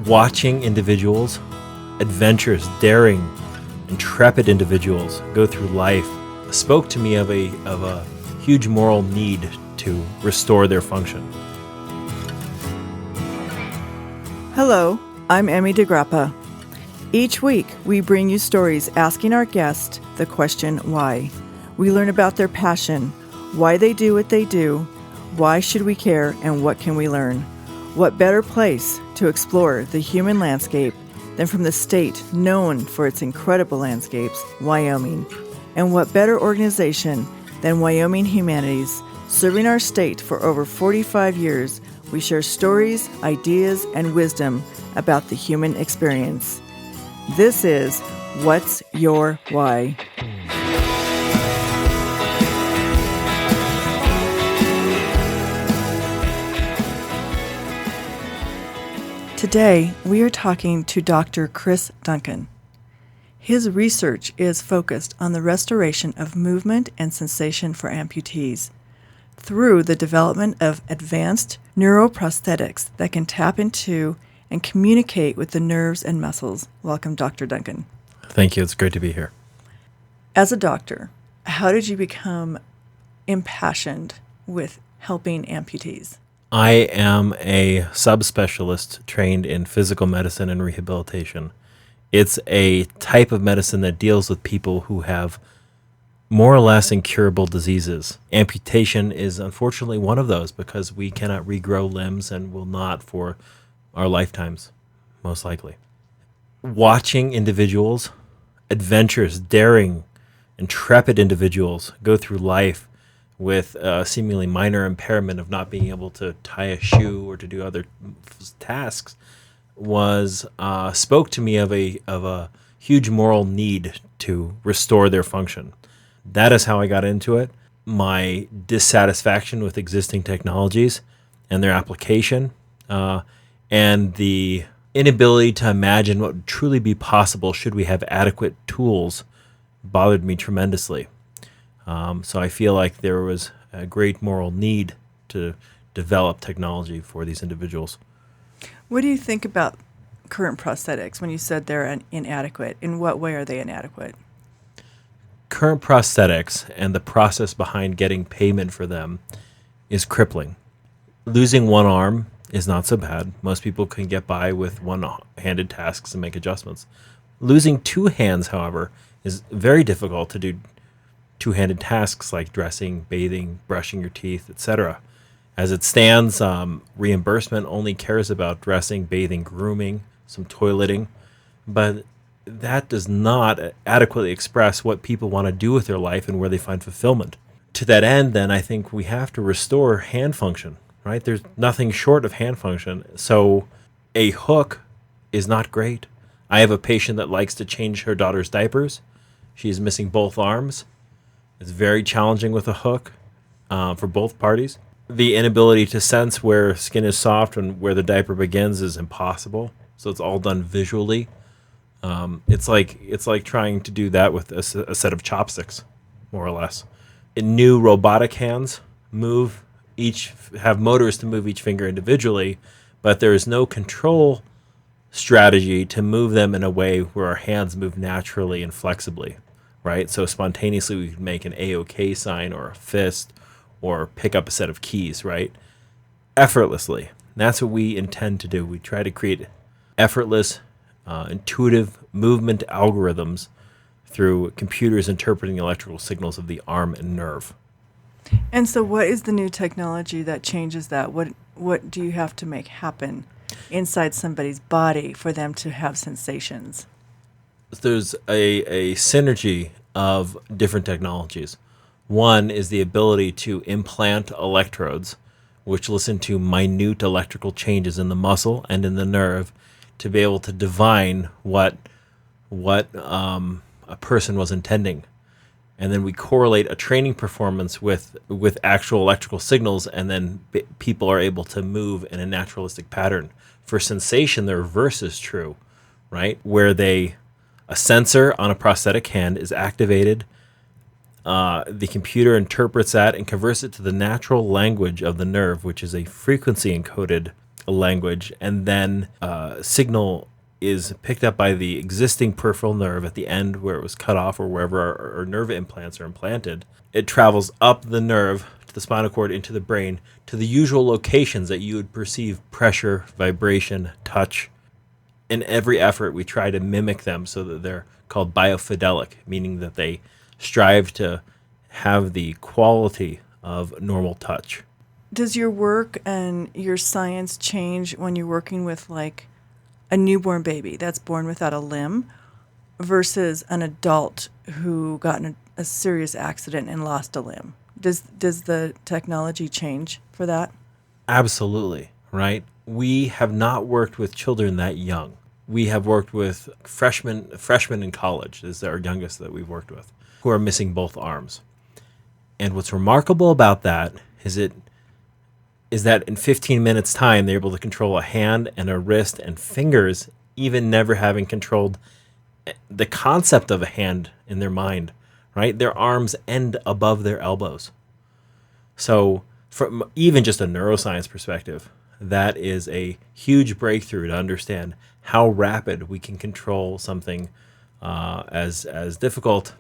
Watching individuals, adventurous, daring, intrepid individuals go through life spoke to me of a huge moral need to restore their function. Hello, I'm Emmy DeGrappa. Each week, we bring you stories asking our guests the question, why? We learn about their passion, why they do what they do, why should we care, and what can we learn? What better place to explore the human landscape than from the state known for its incredible landscapes, Wyoming? And what better organization than Wyoming Humanities? Serving our state for over 45 years, we share stories, ideas, and wisdom about the human experience. This is What's Your Why? Today, we are talking to Dr. Chris Duncan. His research is focused on the restoration of movement and sensation for amputees through the development of advanced neuroprosthetics that can tap into and communicate with the nerves and muscles. Welcome, Dr. Duncan. Thank you. It's great to be here. As a doctor, how did you become impassioned with helping amputees? I am a subspecialist trained in physical medicine and rehabilitation. It's a type of medicine that deals with people who have more or less incurable diseases. Amputation is unfortunately one of those because we cannot regrow limbs and will not for our lifetimes, most likely. Watching individuals, adventurous, daring, intrepid individuals go through life with a seemingly minor impairment of not being able to tie a shoe or to do other tasks spoke to me of a huge moral need to restore their function. That is how I got into it. My dissatisfaction with existing technologies and their application, and the inability to imagine what would truly be possible should we have adequate tools bothered me tremendously. So I feel like there was a great moral need to develop technology for these individuals. What do you think about current prosthetics when you said they're inadequate? In what way are they inadequate? Current prosthetics and the process behind getting payment for them is crippling. Losing one arm is not so bad. Most people can get by with one-handed tasks and make adjustments. Losing two hands, however, is very difficult to do two-handed tasks like dressing, bathing, brushing your teeth, etc. As it stands, reimbursement only cares about dressing, bathing, grooming, some toileting, but that does not adequately express what people want to do with their life and where they find fulfillment. To that end, then, I think we have to restore hand function, right? There's nothing short of hand function. So a hook is not great. I have a patient that likes to change her daughter's diapers. She's missing both arms. It's very challenging with a hook for both parties. The inability to sense where skin is soft and where the diaper begins is impossible. So it's all done visually. It's like trying to do that with a set of chopsticks, more or less. New robotic hands have motors to move each finger individually, but there is no control strategy to move them in a way where our hands move naturally and flexibly. Right? So spontaneously we could make an A-OK sign or a fist or pick up a set of keys, right? Effortlessly. And that's what we intend to do. We try to create effortless, intuitive movement algorithms through computers interpreting electrical signals of the arm and nerve. And so what is the new technology that changes that? What do you have to make happen inside somebody's body for them to have sensations? There's a synergy of different technologies. One is the ability to implant electrodes, which listen to minute electrical changes in the muscle and in the nerve to be able to divine what a person was intending. And then we correlate a training performance with actual electrical signals, and then people are able to move in a naturalistic pattern. For sensation, the reverse is true, right? Where a sensor on a prosthetic hand is activated. The computer interprets that and converts it to the natural language of the nerve, which is a frequency-encoded a language, and then signal is picked up by the existing peripheral nerve at the end where it was cut off or wherever our nerve implants are implanted. It travels up the nerve to the spinal cord into the brain to the usual locations that you would perceive pressure, vibration, touch. In every effort, we try to mimic them so that they're called biofidelic, meaning that they strive to have the quality of normal touch. Does your work and your science change when you're working with like a newborn baby that's born without a limb versus an adult who got in a serious accident and lost a limb? Does the technology change for that? Absolutely, right? We have not worked with children that young. We have worked with freshmen in college, is our youngest that we've worked with, who are missing both arms. And what's remarkable about that is that in 15 minutes time, they're able to control a hand and a wrist and fingers, even never having controlled the concept of a hand in their mind, right? Their arms end above their elbows. So from even just a neuroscience perspective, that is a huge breakthrough to understand how rapid we can control something as difficult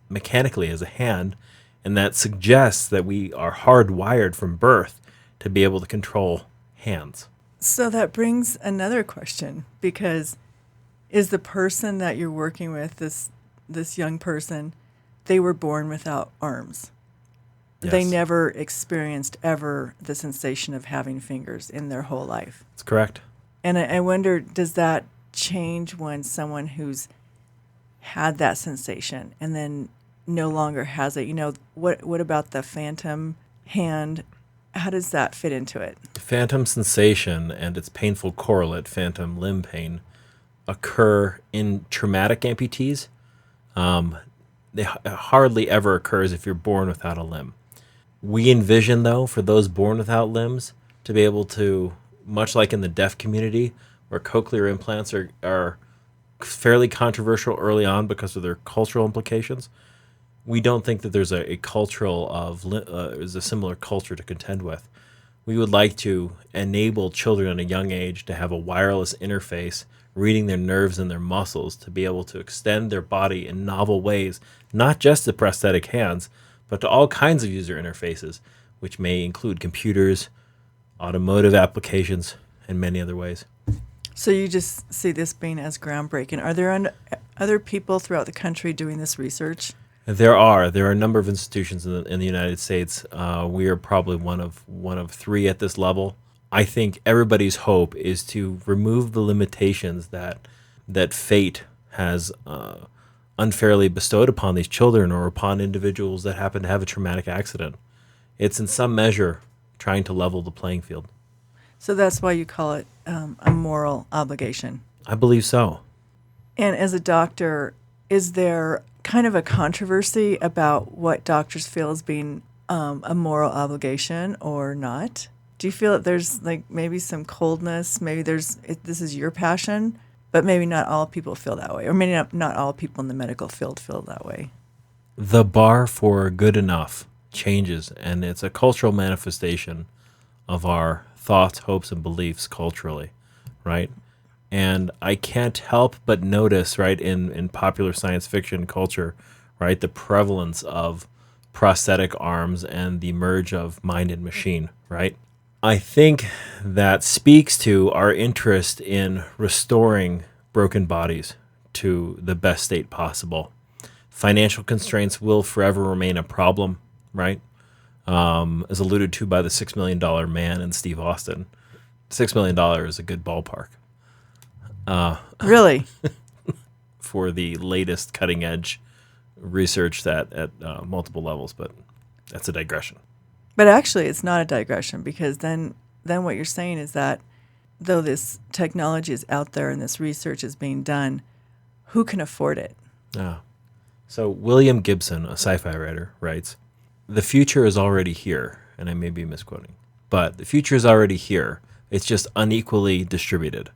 mechanically as a hand, and that suggests that we are hardwired from birth to be able to control hands. So that brings another question, because is the person that you're working with, this young person, they were born without arms. Yes. They never experienced ever the sensation of having fingers in their whole life. That's correct. And I wonder, does that change when someone who's had that sensation and then no longer has it? You know, what about the phantom hand? How does that fit into it? Phantom sensation and its painful correlate, phantom limb pain, occur in traumatic amputees. They hardly ever occurs if you're born without a limb. We envision, though, for those born without limbs to be able to, much like in the deaf community, where cochlear implants are fairly controversial early on because of their cultural implications, we don't think that there's a similar culture to contend with. We would like to enable children at a young age to have a wireless interface, reading their nerves and their muscles to be able to extend their body in novel ways, not just to prosthetic hands, but to all kinds of user interfaces, which may include computers, automotive applications, and many other ways. So you just see this being as groundbreaking. Are there other people throughout the country doing this research? There are a number of institutions in the United States. We are probably one of three at this level. I think everybody's hope is to remove the limitations that fate has unfairly bestowed upon these children or upon individuals that happen to have a traumatic accident. It's in some measure trying to level the playing field. So that's why you call it a moral obligation. I believe so. And as a doctor, is there kind of a controversy about what doctors feel as being a moral obligation or not? Do you feel that there's like maybe some coldness? Maybe this is your passion, but maybe not all people feel that way, or maybe not all people in the medical field feel that way. The bar for good enough changes, and it's a cultural manifestation of our thoughts, hopes, and beliefs culturally, right? And I can't help but notice, right, in popular science fiction culture, right, the prevalence of prosthetic arms and the merge of mind and machine, right? I think that speaks to our interest in restoring broken bodies to the best state possible. Financial constraints will forever remain a problem, right? As alluded to by the $6 million man and Steve Austin. $6 million is a good ballpark. Really? For the latest cutting edge research that at multiple levels, but that's a digression. But actually, it's not a digression, because then what you're saying is that though this technology is out there and this research is being done, who can afford it? So William Gibson, a sci-fi writer, writes, "The future is already here," and I may be misquoting, but the future is already here. It's just unequally distributed.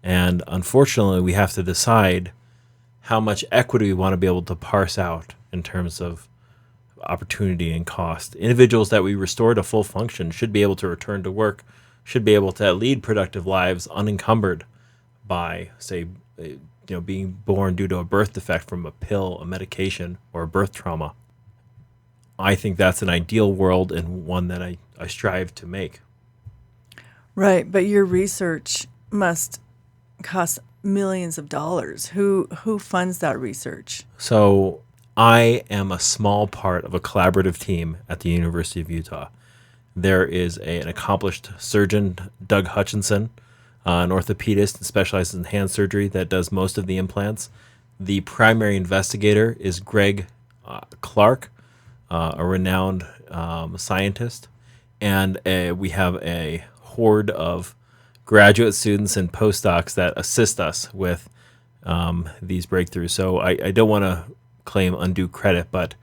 And unfortunately, we have to decide how much equity we want to be able to parse out in terms of opportunity and cost. Individuals that we restore to full function should be able to return to work should be able to lead productive lives unencumbered by, say, being born due to a birth defect from a pill, a medication, or a birth trauma. I think that's an ideal world and one that I strive to make. Right, but your research must cost millions of dollars. Who funds that research? So I am a small part of a collaborative team at the University of Utah. There is an accomplished surgeon, Doug Hutchinson, an orthopedist and specializes in hand surgery that does most of the implants. The primary investigator is Greg Clark, a renowned scientist. And we have a horde of graduate students and postdocs that assist us with these breakthroughs. So I don't want to claim undue credit, but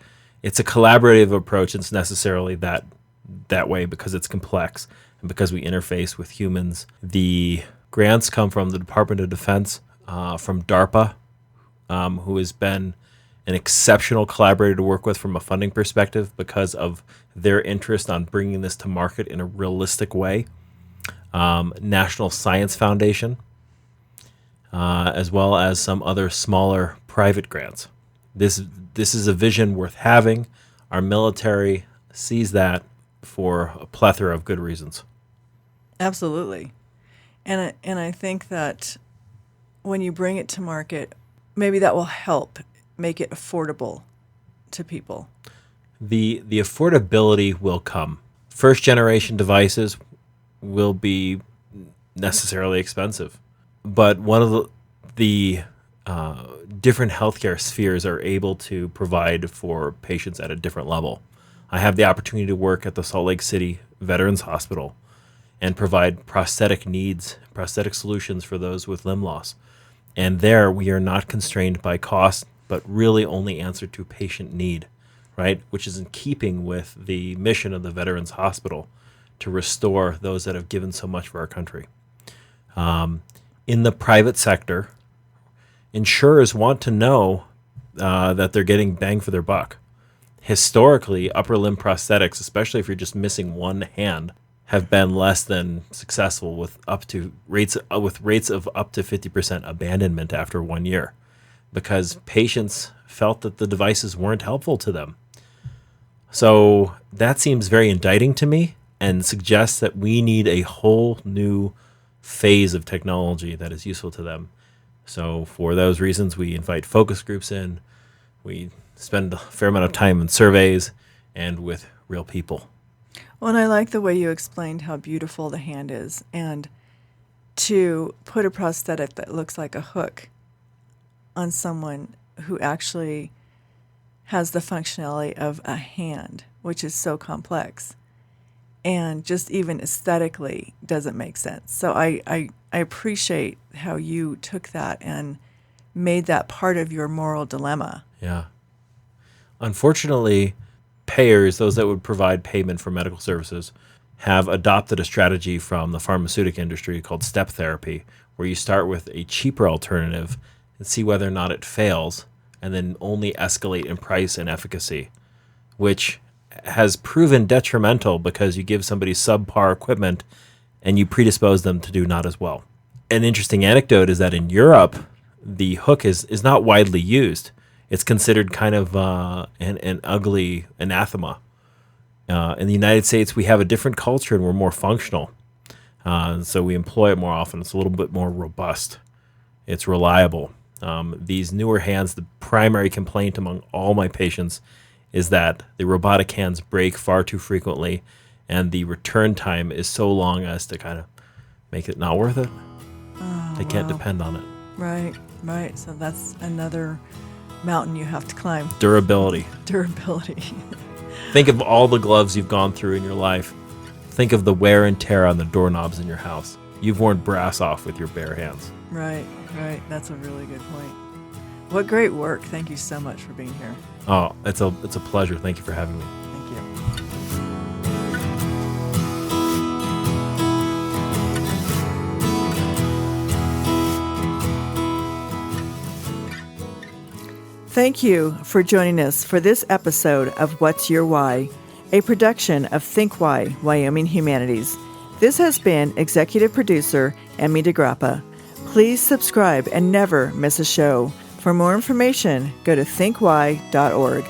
it's a collaborative approach. It's necessarily that way because it's complex and because we interface with humans. The grants come from the Department of Defense, from DARPA, who has been an exceptional collaborator to work with from a funding perspective because of their interest on bringing this to market in a realistic way. National Science Foundation, as well as some other smaller private grants. This is a vision worth having. Our military sees that for a plethora of good reasons. Absolutely. And I think that when you bring it to market, maybe that will help make it affordable to people. The affordability will come. First generation devices will be necessarily expensive, but one of the different healthcare spheres are able to provide for patients at a different level. I have the opportunity to work at the Salt Lake City Veterans Hospital and provide prosthetic solutions for those with limb loss. And there we are not constrained by cost, but really only answer to patient need, right? Which is in keeping with the mission of the Veterans Hospital to restore those that have given so much for our country. In the private sector, insurers want to know that they're getting bang for their buck. Historically, upper limb prosthetics, especially if you're just missing one hand, have been less than successful with rates of up to 50% abandonment after 1 year, because patients felt that the devices weren't helpful to them. So that seems very indicting to me and suggests that we need a whole new phase of technology that is useful to them. So for those reasons, we invite focus groups in. We spend a fair amount of time in surveys and with real people. Well, and I like the way you explained how beautiful the hand is, and to put a prosthetic that looks like a hook on someone who actually has the functionality of a hand, which is so complex, and just even aesthetically doesn't make sense. So I appreciate how you took that and made that part of your moral dilemma. Yeah. Unfortunately, payers, those that would provide payment for medical services, have adopted a strategy from the pharmaceutical industry called step therapy, where you start with a cheaper alternative and see whether or not it fails, and then only escalate in price and efficacy, which has proven detrimental because you give somebody subpar equipment and you predispose them to do not as well. An interesting anecdote is that in Europe, the hook is not widely used. It's considered kind of an ugly anathema. In the United States, we have a different culture and we're more functional. So we employ it more often. It's a little bit more robust. It's reliable. These newer hands, the primary complaint among all my patients is that the robotic hands break far too frequently and the return time is so long as to kind of make it not worth it. They can't depend on it. Right. So that's another mountain you have to climb. Durability. Think of all the gloves you've gone through in your life. Think of the wear and tear on the doorknobs in your house. You've worn brass off with your bare hands. Right. That's a really good point. What great work. Thank you so much for being here. Oh, it's a pleasure. Thank you for having me. Thank you. Thank you for joining us for this episode of What's Your Why, a production of Think Why, Wyoming Humanities. This has been executive producer Emmy DeGrappa. Please subscribe and never miss a show. For more information, go to thinkwhy.org.